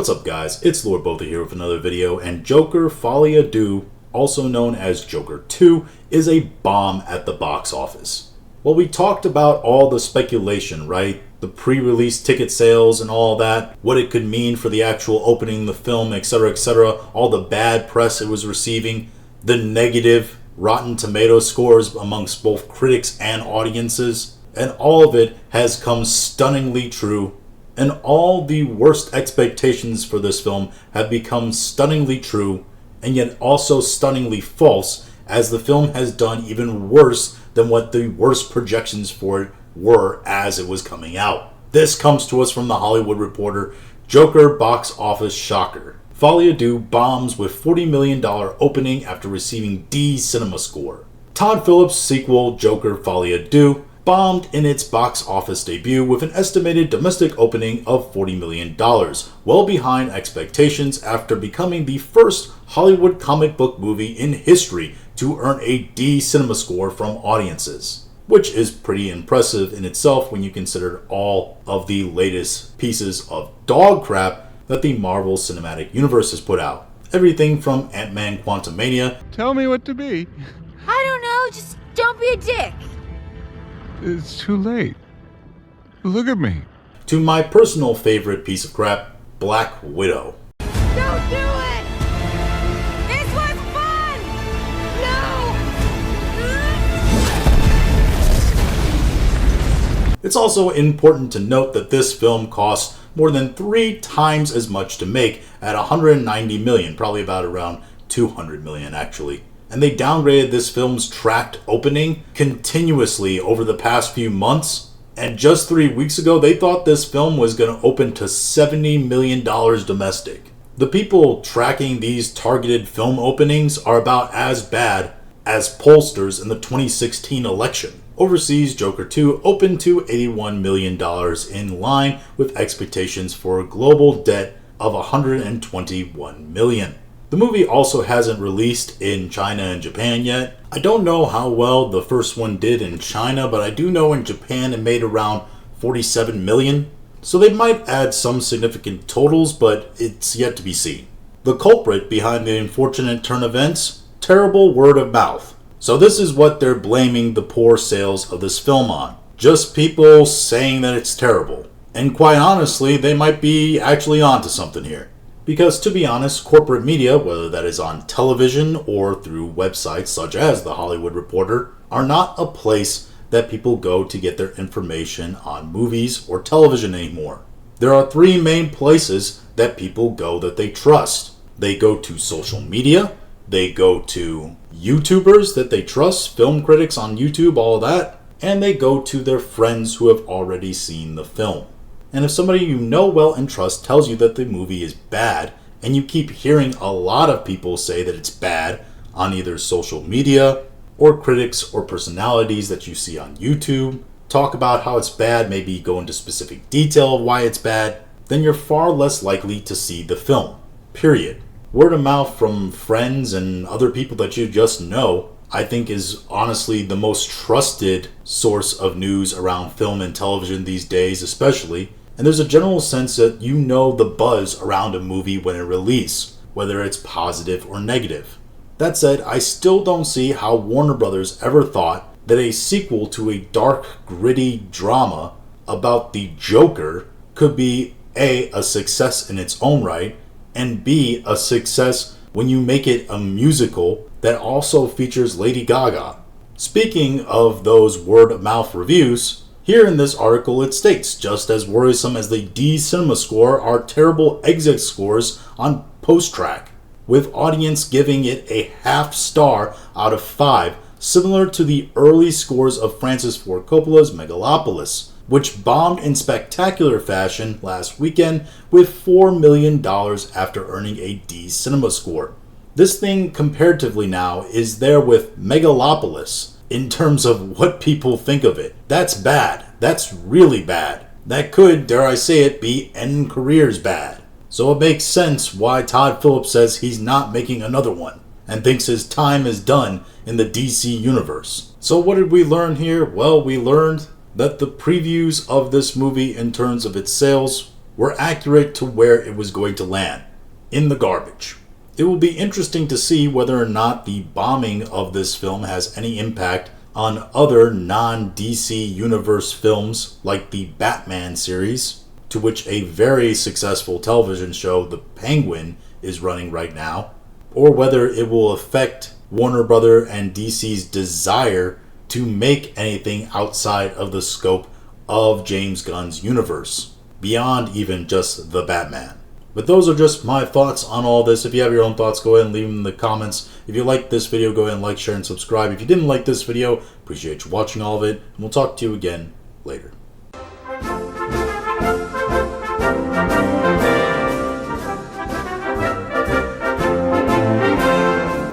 What's up guys, it's Lord Botha here with another video, and Joker Folie A Deux, also known as Joker 2, is a bomb at the box office. Well, we talked about all the speculation, right? The pre-release ticket sales and all that, what it could mean for the actual opening of the film, etc, etc, all the bad press it was receiving, the negative Rotten Tomato scores amongst both critics and audiences, and all of it has come stunningly true. And all the worst expectations for this film have become stunningly true, and yet also stunningly false, as the film has done even worse than what the worst projections for it were as it was coming out. This comes to us from The Hollywood Reporter. Joker box office shocker. Folie A Deux bombs with $40 million opening after receiving D cinema score. Todd Phillips' sequel, Joker Folie A Deux, bombed in its box office debut with an estimated domestic opening of $40 million, well behind expectations after becoming the first Hollywood comic book movie in history to earn a D cinema score from audiences, which is pretty impressive in itself when you consider all of the latest pieces of dog crap that the Marvel Cinematic Universe has put out. Everything from Ant-Man Quantumania. Tell me what to be. I don't know, just don't be a dick. It's too late. Look at me. To my personal favorite piece of crap, Black Widow. Don't do it! This was fun! No! It's also important to note that this film cost more than 3 times as much to make at $190 million, probably about around $200 million actually. And they downgraded this film's tracked opening continuously over the past few months. And just 3 weeks ago, they thought this film was going to open to $70 million domestic. The people tracking these targeted film openings are about as bad as pollsters in the 2016 election. Overseas, Joker 2 opened to $81 million, in line with expectations for a global debt of $121 million. The movie also hasn't released in China and Japan yet. I don't know how well the first one did in China, but I do know in Japan it made around $47 million. So they might add some significant totals, but it's yet to be seen. The culprit behind the unfortunate turn of events? Terrible word of mouth. So this is what they're blaming the poor sales of this film on. Just people saying that it's terrible. And quite honestly, they might be actually onto something here. Because to be honest, corporate media, whether that is on television or through websites such as The Hollywood Reporter, are not a place that people go to get their information on movies or television anymore. There are 3 main places that people go that they trust. They go to social media, they go to YouTubers that they trust, film critics on YouTube, all that, and they go to their friends who have already seen the film. And if somebody you know well and trust tells you that the movie is bad, and you keep hearing a lot of people say that it's bad on either social media, or critics or personalities that you see on YouTube, talk about how it's bad, maybe go into specific detail of why it's bad, then you're far less likely to see the film. Period. Word of mouth from friends and other people that you just know, I think is honestly the most trusted source of news around film and television these days especially. And there's a general sense that you know the buzz around a movie when it releases, whether it's positive or negative. That said, I still don't see how Warner Brothers ever thought that a sequel to a dark, gritty drama about the Joker could be A, a success in its own right, and B, a success when you make it a musical that also features Lady Gaga. Speaking of those word-of-mouth reviews, here in this article it states, just as worrisome as the D cinema score are terrible exit scores on post-track, with audience giving it a half star out of 5, similar to the early scores of Francis Ford Coppola's Megalopolis, which bombed in spectacular fashion last weekend with $4 million after earning a D cinema score. This thing comparatively now is there with Megalopolis in terms of what people think of it. That's bad. That's really bad. That could, dare I say it, be end careers bad. So it makes sense why Todd Phillips says he's not making another one and thinks his time is done in the DC universe. So what did we learn here? Well, we learned that the previews of this movie in terms of its sales were accurate to where it was going to land, in the garbage. It will be interesting to see whether or not the bombing of this film has any impact on other non-DC Universe films like the Batman series, to which a very successful television show, The Penguin, is running right now, or whether it will affect Warner Bros. And DC's desire to make anything outside of the scope of James Gunn's universe, beyond even just the Batman. But those are just my thoughts on all this. If you have your own thoughts, go ahead and leave them in the comments. If you liked this video, go ahead and like, share, and subscribe. If you didn't like this video, appreciate you watching all of it, and we'll talk to you again later.